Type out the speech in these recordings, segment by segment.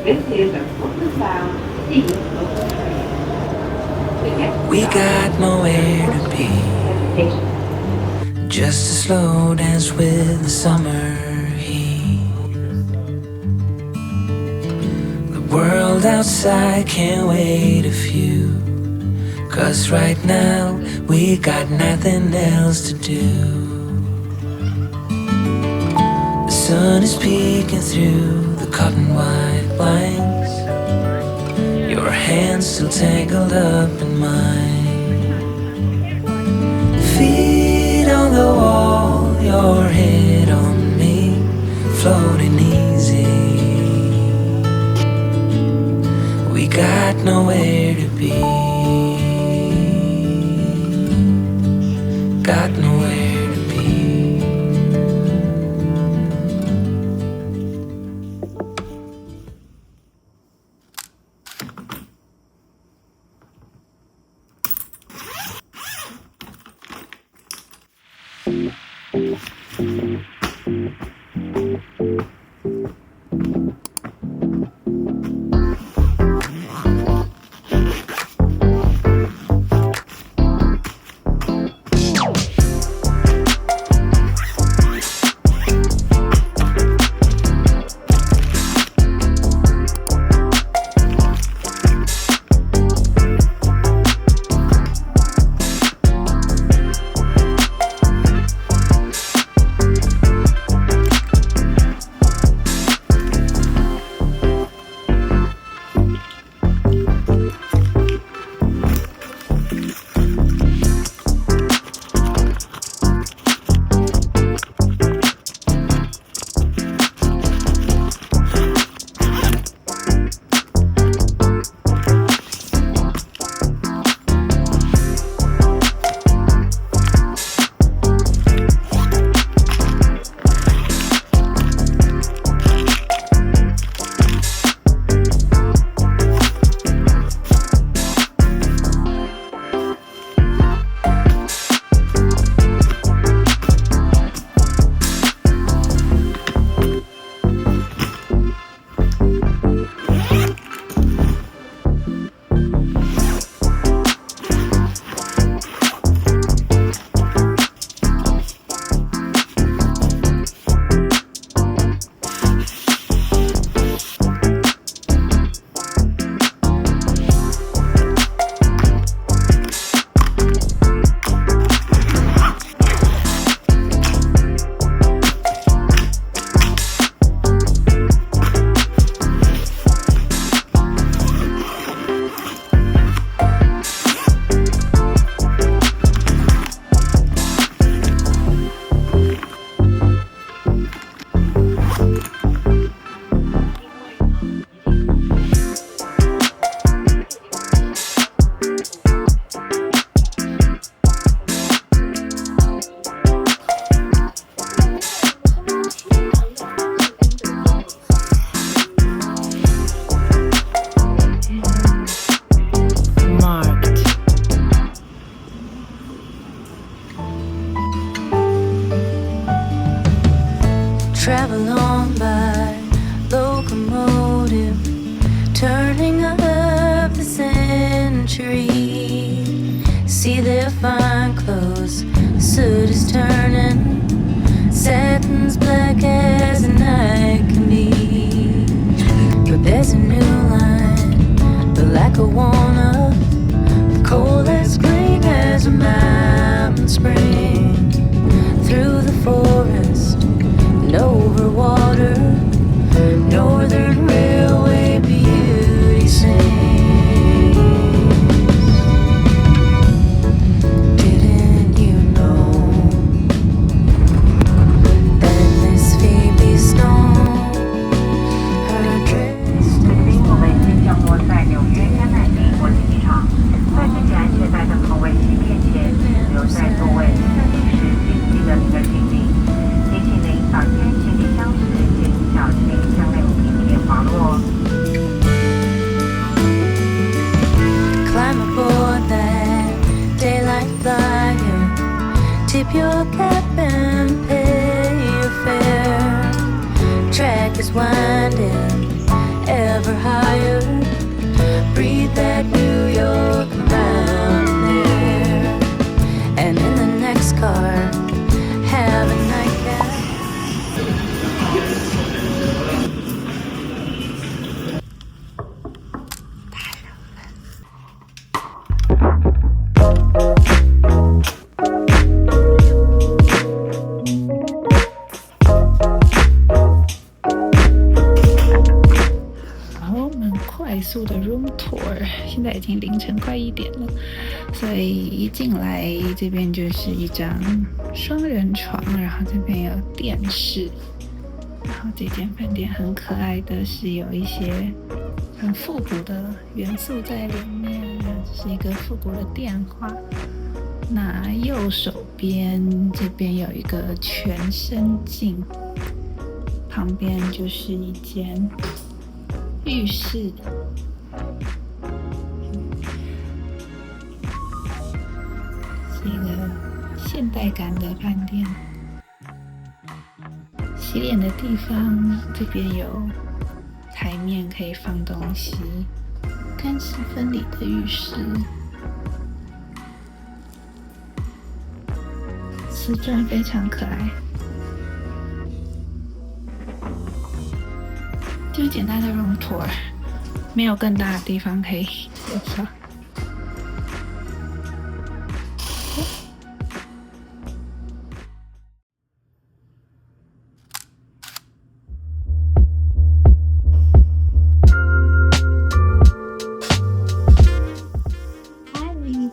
We got nowhere to be, just a slow dance with the summer heat. The world outside can't wait a few, 'cause right now we got nothing else to do. The sun is peeking through the cotton white blinds, your hands still tangled up in mine. Feet on the wall, your head on me, floating easy. We got nowhere to be, got nowhere to be. Travel on by locomotive, turning up the century. See their fine clothes, soot is turning, satin's black as the night can be. But there's a new line, the lack of walnut, cold as green as a mountain spring. Through the forest and over water, Northern Railway beauty sings. Didn't you know that Miss Phoebe Stone, her dress? 我们已经降落在纽约甘乃迪国际机场，在安全带等候位器面前，留在座位。for hire. Breathe that New York mountain air. And in the next car, have a nightcap. 快速的 room tour， 现在已经凌晨快1点了，所以一进来这边就是一张双人床，然后这边有电视，然后这间饭店很可爱的是有一些很复古的元素在里面，这是一个复古的电话。那右手边这边有一个全身镜，旁边就是一间浴室，是一个现代感的饭店。洗脸的地方这边有台面可以放东西，干湿分离的浴室，瓷砖非常可爱。就是简单的 room tour， 没有更大的地方可以介绍。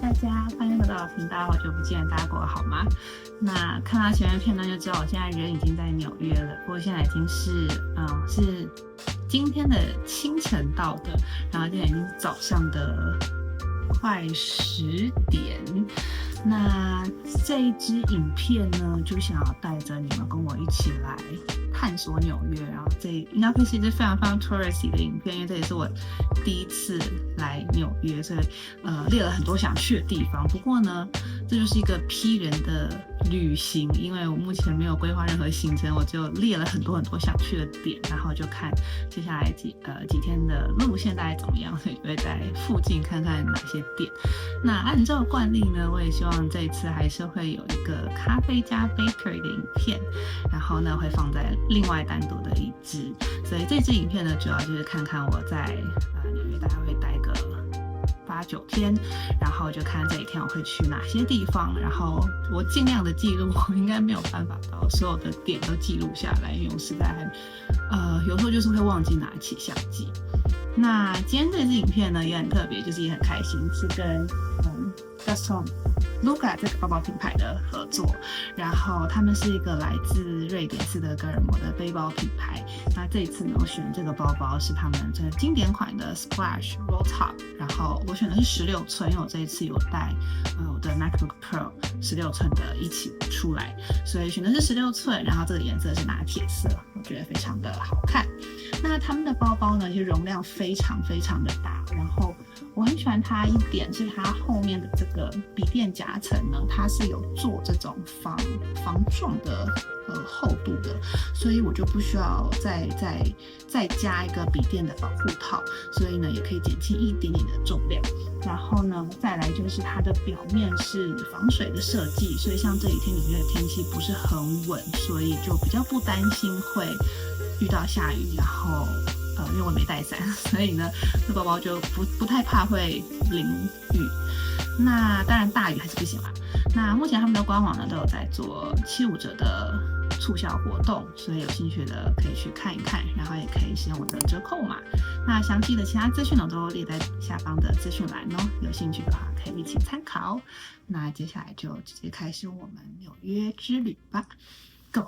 大家欢迎回到我的频道，好久不见，大家过得好吗？那看到前面片段就知道，我现在人已经在纽约了。不过现在已经是今天的清晨到的，然后现在已经是早上的快10点。那这一支影片呢，就想要带着你们跟我一起来探索纽约。然后这应该会是一支非常非常 touristy 的影片，因为这也是我第一次来纽约，所以列了很多想去的地方。不过呢，这就是一个批人的旅行，因为我目前没有规划任何行程，我就列了很多很多想去的点，然后就看接下来几天的路线大概怎么样，所以就会在附近看看哪些店。那按照惯例呢，我也希望这一次还是会有一个咖啡加 Bakery 的影片，然后呢会放在另外单独的一支。所以这支影片呢，主要就是看看我在纽约大概会待个8、9天，然后就看这一天我会去哪些地方，然后我尽量的记录，我应该没有办法把所有的点都记录下来，因为我实在有时候就是会忘记拿起相机。那今天这支影片呢也很特别，就是也很开心，是跟Gaston Luga 这个包包品牌的合作，然后他们是一个来自瑞典斯德哥尔摩的背包品牌。那这一次呢，我选这个包包是他们这个经典款的 Splash Roll Top， 然后我选的是16寸，因为我这一次有带我的 MacBook Pro 16寸的一起出来，所以选的是16寸，然后这个颜色是拿铁色，我觉得非常的好看。那他们的包包呢，其实容量非常非常的大，然后我很喜欢它一点是它后面的这个笔电夹层呢，它是有做这种防撞的厚度的，所以我就不需要再加一个笔电的保护套，所以呢也可以减轻一点点的重量。然后呢，再来就是它的表面是防水的设计，所以像这几天纽约的天气不是很稳，所以就比较不担心会遇到下雨，然后因为我没带伞，所以呢这包包就不太怕会淋雨。那当然大雨还是不行啦。那目前他们的官网呢都有在做75折的促销活动，所以有兴趣的可以去看一看，然后也可以使用我的折扣码。那详细的其他资讯呢都列在下方的资讯栏哦，有兴趣的话可以一起参考。那接下来就直接开始我们纽约之旅吧 ，Go！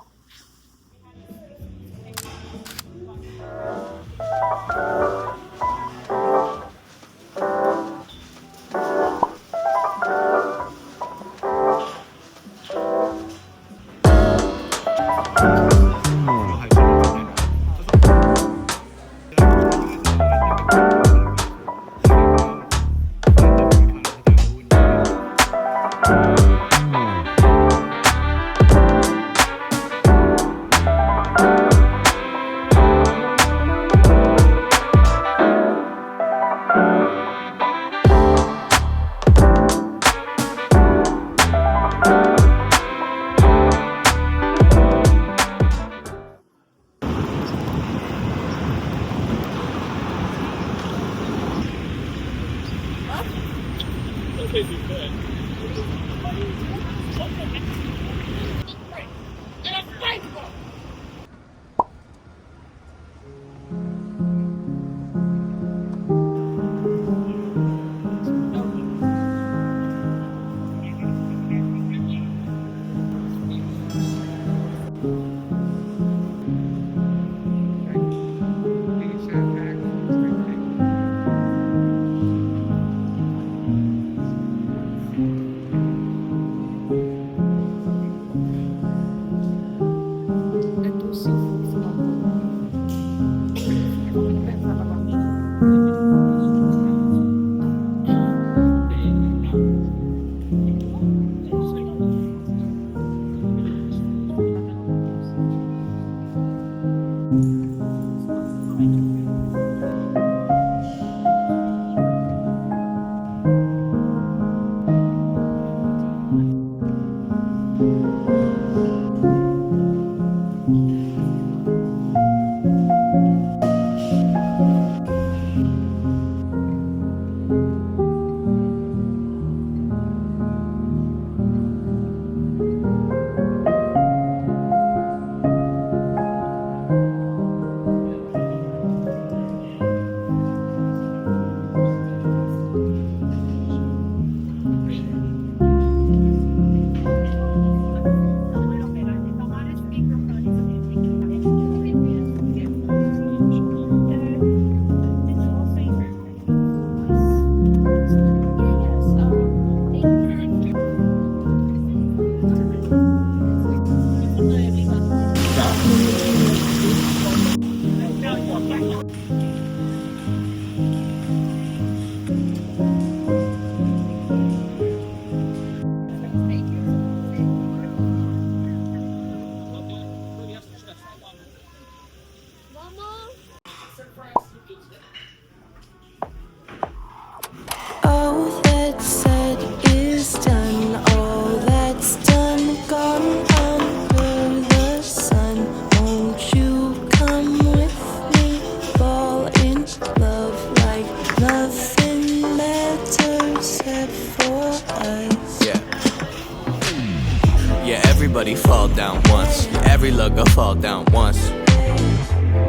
All that's said is done, all that's done, gone under the sun. Won't you come with me, fall in love like nothing matters except for us? Yeah, everybody fall down once. Yeah, every lugger fall down once.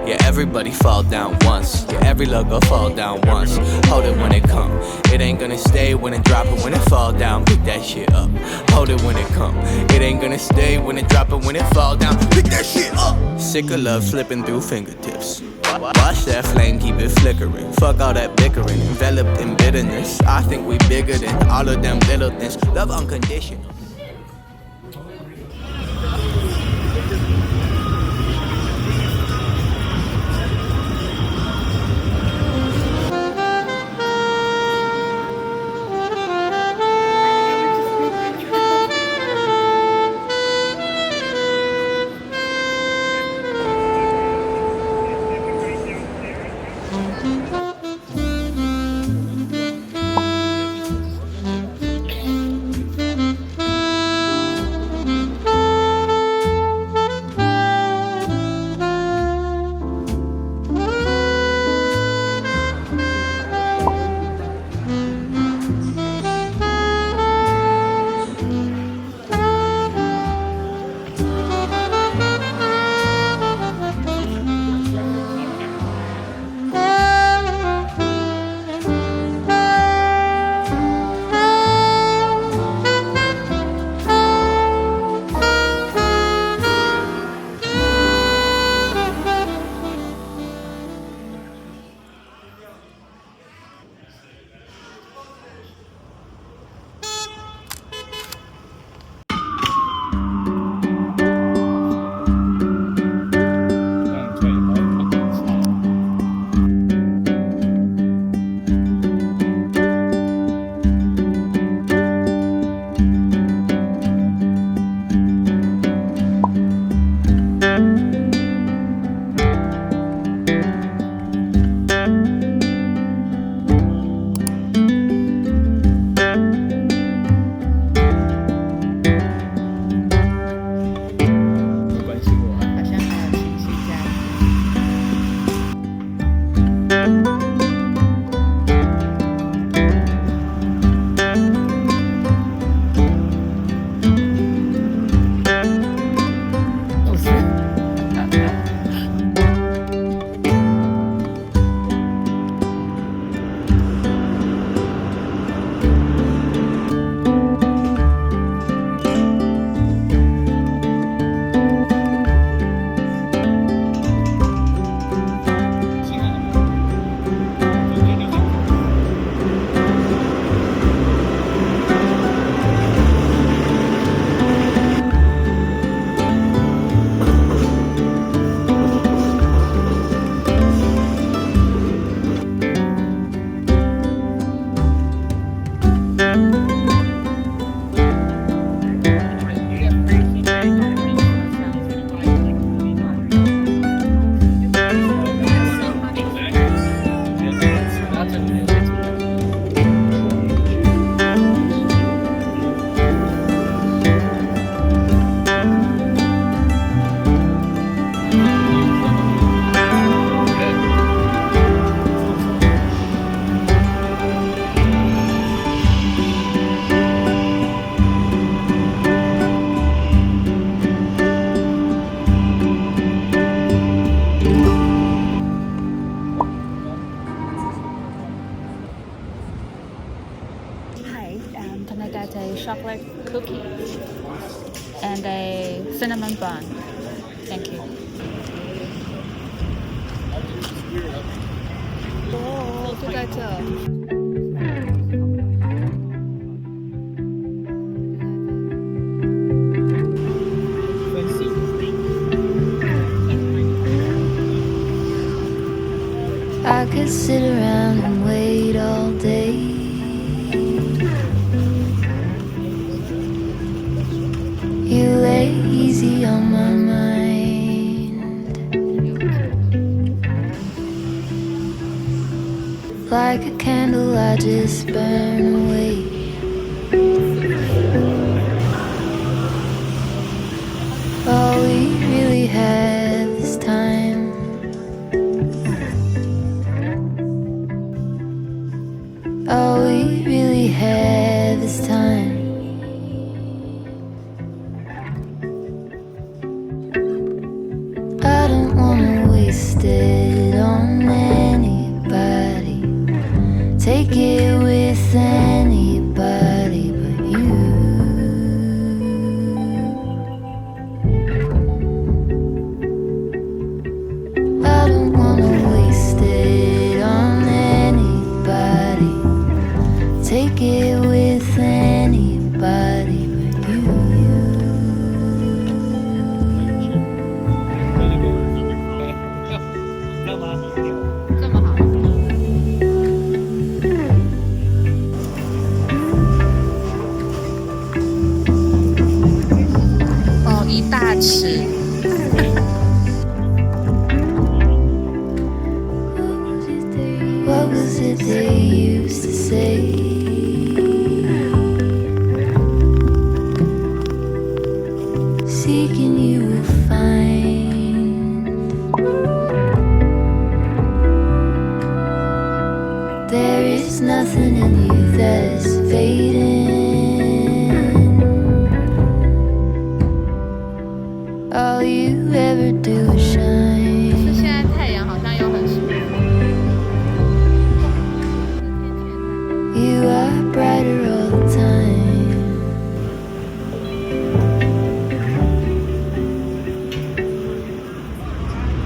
Yeah, everybody fall down once. Yeah, every lugger fall down once. Hold it when it come. It ain't gonna stay when it drop it. When it fall down, pick that shit up. Hold it when it come. It ain't gonna stay when it drop it. When it fall down, pick that shit up. Sick of love slipping through fingertips. Watch that flame, keep it flickering. Fuck all that bickering, enveloped in bitterness. I think we bigger than all of them little things. Love unconditional. Can I get a chocolate cookie and a cinnamon bun? Thank you. 哦，就在这。I could sit around and wait all day. You lay easy on my mind, like a candle I just burn away. All we really have is time. All we really have is time. I don't wanna waste it on anybody. Take it with anybody but you. I don't wanna waste it on anybody. Take it with anybody but you. 这么好。哦，一大匙。What was it they used to say? Seeking you will find. There is nothing in you that's fading. All you ever do is 是 shine. 现在太阳好像又很舒服。 You are brighter all the time.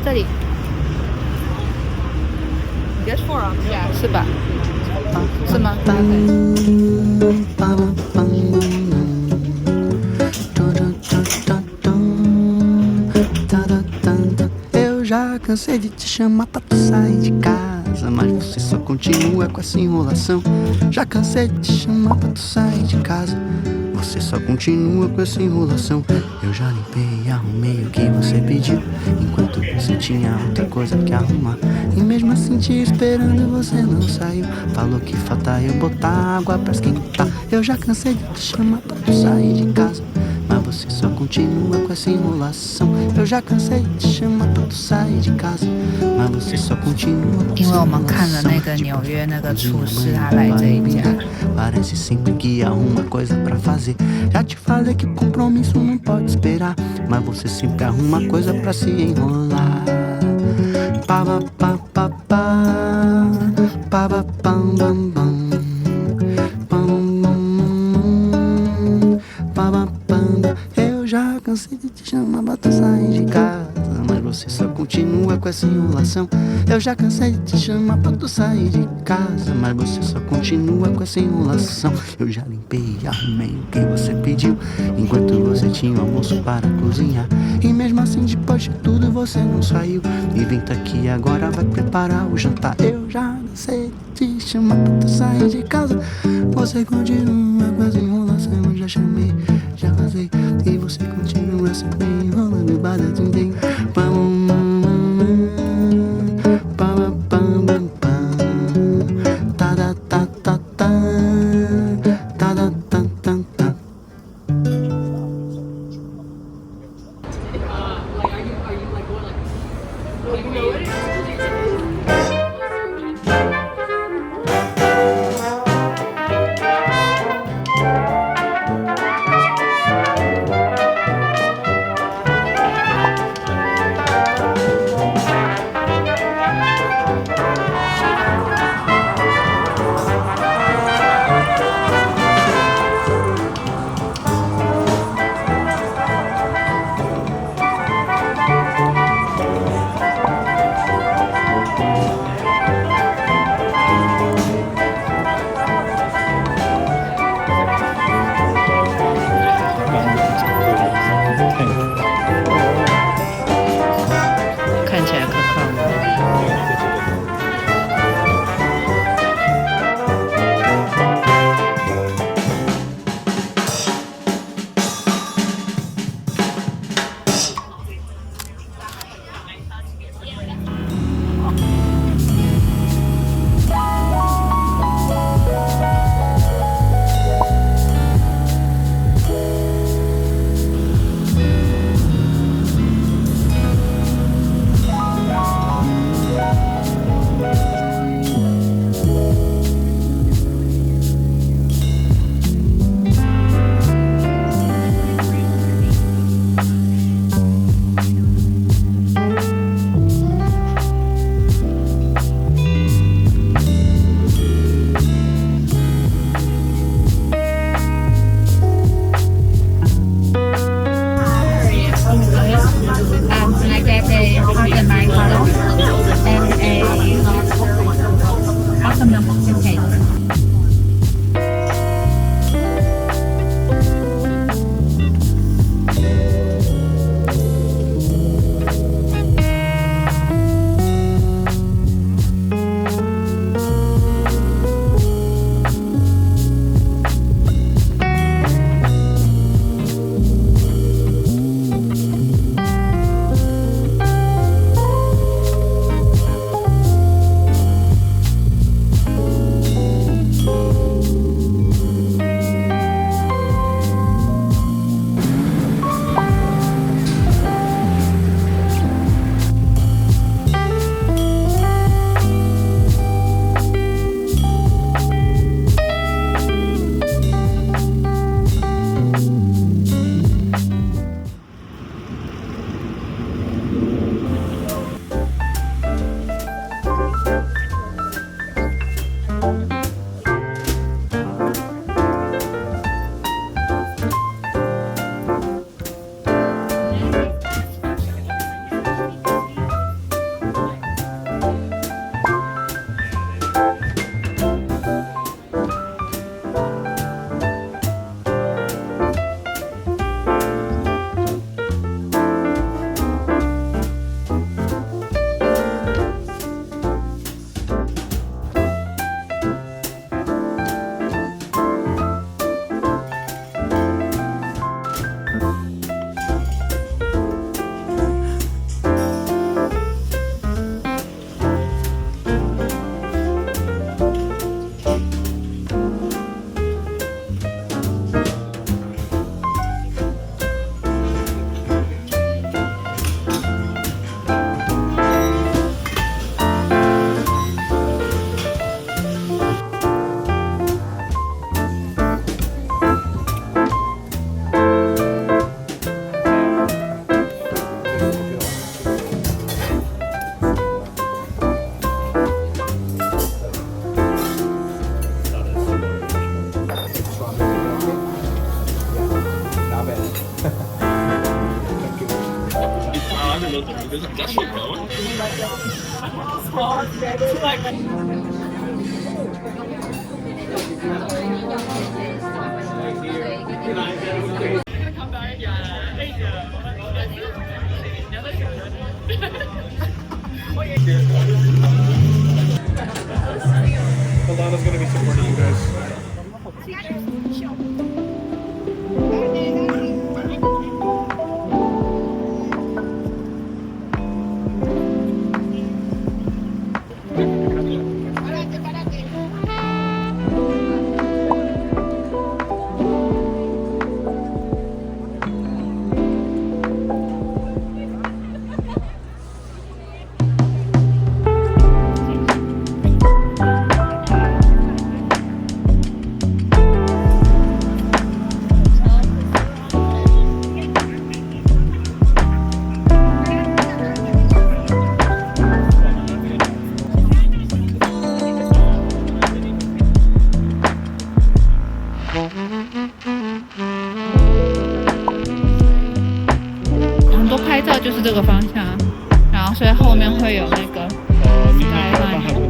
这里 Guess for 啊，是吧？啊，是吗？Eu já cansei de te chamar pra tu sair de casa, mas você só continua com essa enrolação. Já cansei de te chamar pra tu sair de casa, você só continua com essa enrolação. Eu já limpei e arrumei o que você pediu, enquanto você tinha outra coisa que arrumar. E mesmo assim te esperando você não saiu. Falou que falta eu botar água pra esquentar. Eu já cansei de te chamar pra tu sair de casa, mas você só continua com essa enrolação. Eu já cansei de te chamar pra tu sair de casa, mas você só continua com essa enrolação. 因为我们看了那个纽约那个厨师，他来这一家。 Parece sempre que arruma coisa pra fazer. Já te falei que compromisso não pode esperar, mas você sempre arruma coisa pra se enrolar. Pa pa pa pa pa, pa pa pam bam bam, pam bam, pa pa pam. Eu já cansei de te chamar pra tu sair de casa, mas você só continua com essa enrolação. Eu já cansei de te chamar pra tu sair de casa, mas você só continua com essa enrolação. Eu já limpei e arrumei o que você pediu, enquanto você tinha o almoço para cozinhar. E mesmo assim, depois de tudo, você não saiu. E vem tá aqui agora, vai preparar o jantar. Eu já cansei de te chamar pra tu sair de casa, você continua com essa enrolação. Eu já chamei, já casei, e você continua sempre enrolando. Badadim, pam. Alana's gonna be supporting you guys.就是这个方向，然后所以后面会有那个 skyline。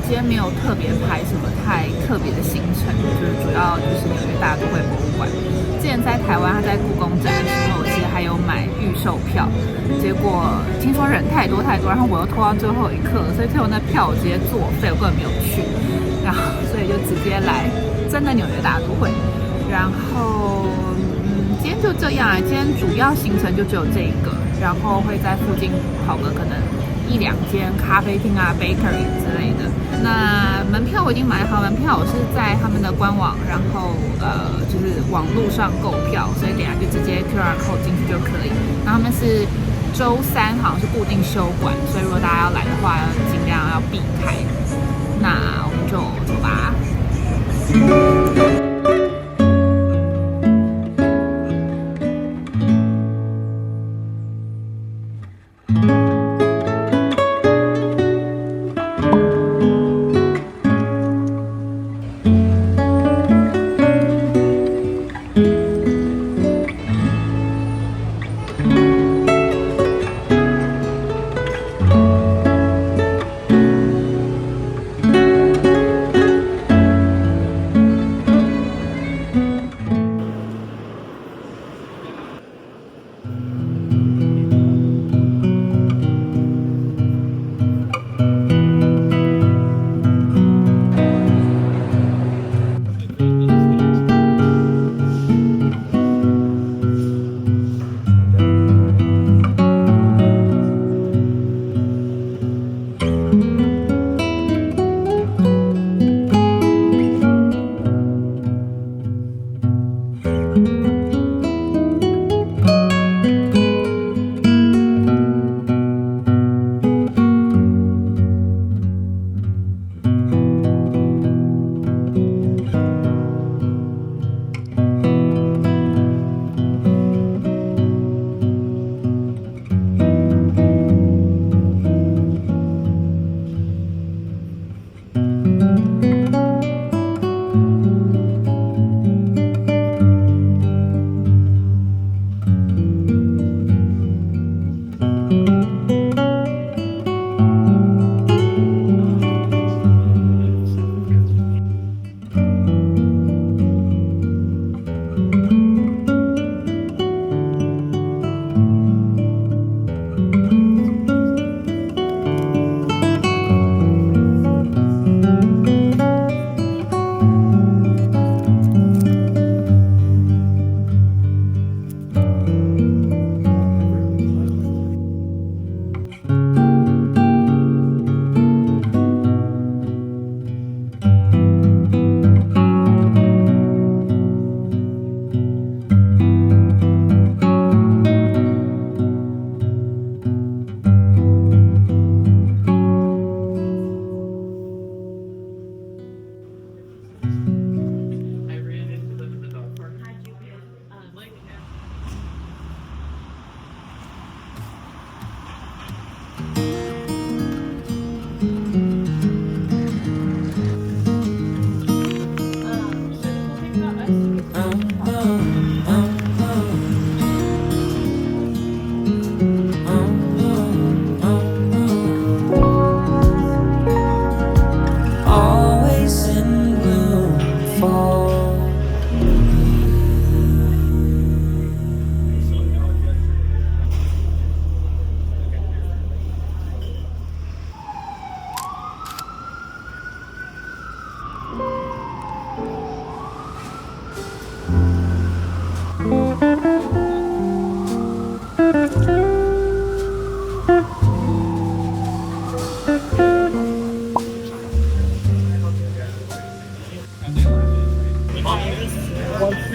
今天没有特别排什么太特别的行程，就是主要就是纽约大都会博物馆。之前在台湾，他在故宫展的时候，我其实还有买预售票，结果听说人太多，然后我又拖到最后一刻，所以最后那票我直接作废，我根本没有去，然后所以就直接来真的纽约大都会。然后今天就这样啊，今天主要行程就只有这一个，然后会在附近跑个可能1-2间咖啡厅啊、Bakeries 之类的。那门票我已经买好，门票我是在他们的官网，然后就是网络上购票，所以等一下就直接 QR code 进去就可以。然后他们是周3好像是固定休馆，所以如果大家要来的话，尽量要避开。那我们就走吧。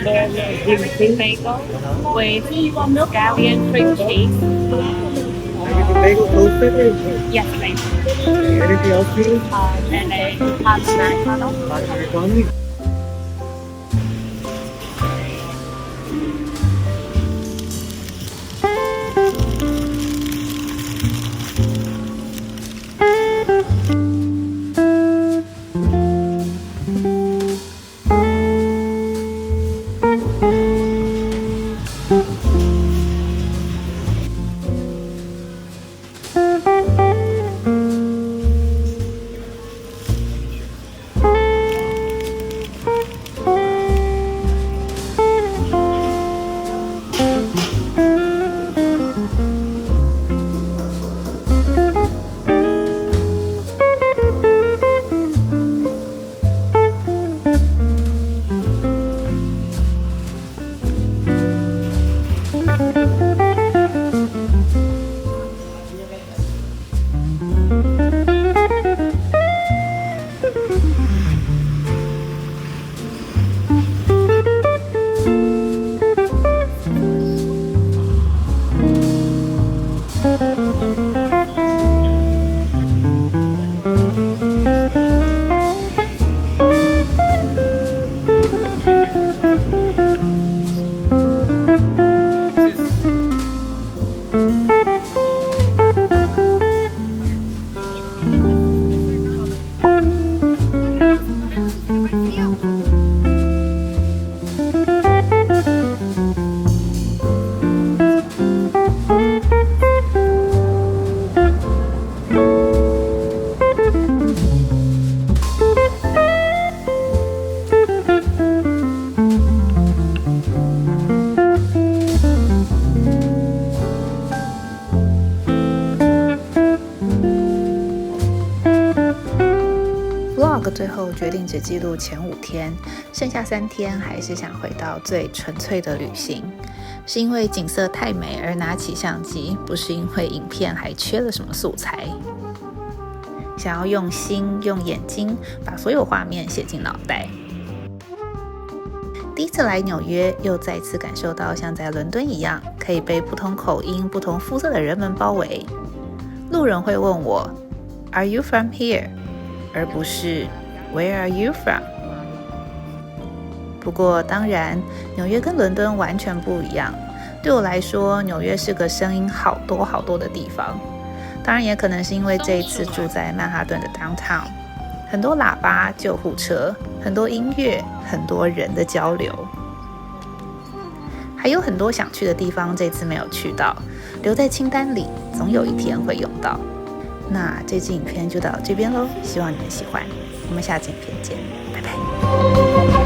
bagel with scallion cream cheese. Bagel toasted? Yes, please. Anything else, please? And a Parmesan. 最后决定只记录前5天，剩下3天还是想回到最纯粹的旅行。是因为景色太美而拿起相机，不是因为影片还缺了什么素材。想要用心用眼睛把所有画面写进脑袋。第一次来纽约，又再次感受到像在伦敦一样，可以被不同口音、不同肤色的人们包围。路人会问我 Are you from here? 而不是 Where are you from? 不过当然，纽约跟伦敦完全不一样。对我来说，纽约是个声音好多好多的地方。当然也可能是因为这一次住在曼哈顿的 downtown， 很多喇叭、救护车，很多音乐，很多人的交流。还有很多想去的地方，这次没有去到，留在清单里，总有一天会用到。那这支影片就到这边咯，希望你们喜欢。我们下期影片见，拜拜。